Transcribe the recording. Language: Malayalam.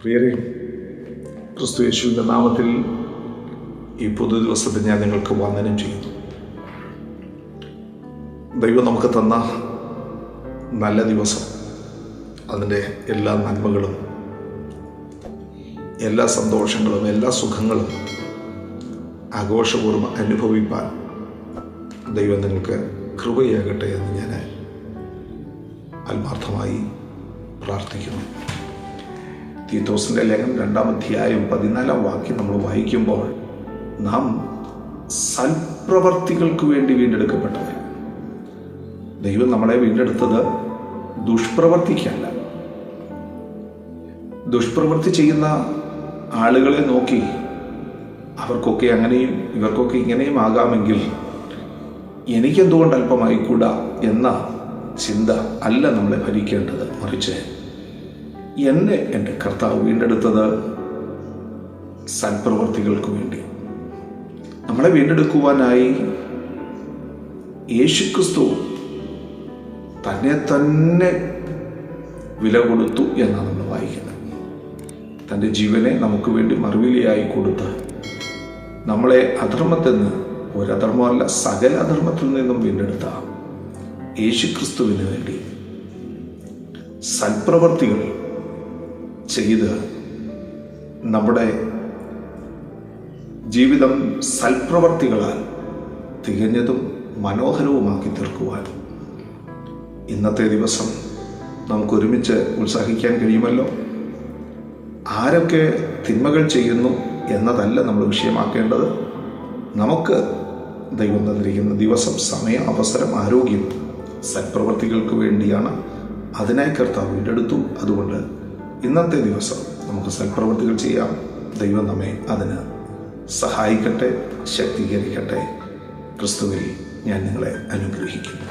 പ്രിയരെ, ക്രിസ്തു യേശുവിൻ്റെ നാമത്തിൽ ഈ പുതുദിവസത്തിൽ ഞാൻ നിങ്ങൾക്ക് വന്ദനം ചെയ്യുന്നു. ദൈവം നമുക്ക് തന്ന നല്ല ദിവസം, അതിൻ്റെ എല്ലാ നന്മകളും, എല്ലാ സന്തോഷങ്ങളും, എല്ലാ സുഖങ്ങളും ആഘോഷപൂർവ്വം അനുഭവിപ്പാൻ ദൈവം നിങ്ങൾക്ക് കൃപയാകട്ടെ എന്ന് ഞാൻ ആത്മാർത്ഥമായി പ്രാർത്ഥിക്കുന്നു. തീത്തോസിൻ്റെ ലേഖനം 2-ാം അധ്യായം 14-ാം വാക്യം നമ്മൾ വായിക്കുമ്പോൾ, നാം സൽപ്രവർത്തികൾക്ക് വേണ്ടി വീണ്ടെടുക്കപ്പെട്ടവർ. ദൈവം നമ്മളെ വീണ്ടെടുത്തത് ദുഷ്പ്രവർത്തിക്കല്ല. ദുഷ്പ്രവൃത്തി ചെയ്യുന്ന ആളുകളെ നോക്കി അവർക്കൊക്കെ അങ്ങനെയും ഇവർക്കൊക്കെ ഇങ്ങനെയും ആകാമെങ്കിൽ എനിക്കെന്തുകൊണ്ട് അല്പമായിക്കൂടാ എന്ന ചിന്ത അല്ല നമ്മളെ ഭരിക്കേണ്ടത്. മറിച്ച് എന്നെ എൻ്റെ കർത്താവ് വീണ്ടെടുത്തത് സൽപ്രവർത്തികൾക്ക് വേണ്ടി. നമ്മളെ വീണ്ടെടുക്കുവാനായി യേശുക്രിസ്തു തന്നെ തന്നെ വില കൊടുത്തു എന്നാണ് നമ്മൾ വായിക്കുന്നത്. തൻ്റെ ജീവനെ നമുക്ക്വേണ്ടി മറുവിലയായി കൊടുത്ത് നമ്മളെ അധർമ്മത്തിൽ നിന്ന്, ഒരധർമ്മമല്ല സകല അധർമ്മത്തിൽ നിന്നും വീണ്ടെടുത്ത യേശുക്രിസ്തുവിന് വേണ്ടി സൽപ്രവർത്തികൾ ചെയ്ത് നമ്മുടെ ജീവിതം സൽപ്രവർത്തികളാൽ തികഞ്ഞതും മനോഹരവുമാക്കി തീർക്കുവാൻ ഇന്നത്തെ ദിവസം നമുക്കൊരുമിച്ച് ഉത്സാഹിക്കാൻ കഴിയുമല്ലോ. ആരൊക്കെ തിന്മകൾ ചെയ്യുന്നു എന്നതല്ല നമ്മൾ വിഷയമാക്കേണ്ടത്. നമുക്ക് ദൈവം തന്നിരിക്കുന്ന ദിവസം, സമയം, അവസരം, ആരോഗ്യം സൽപ്രവർത്തികൾക്ക് വേണ്ടിയാണ്. അതിനായി കർത്താവ് വീണ്ടെടുത്തു. അതുകൊണ്ട് ഇന്നത്തെ ദിവസം നമുക്ക് സൽപ്രവർത്തികൾ ചെയ്യാം. ദൈവം നമ്മെ അതിന് സഹായിക്കട്ടെ, ശക്തീകരിക്കട്ടെ. ക്രിസ്തുവിൽ ഞാൻ നിങ്ങളെ അനുഗ്രഹിക്കുന്നു.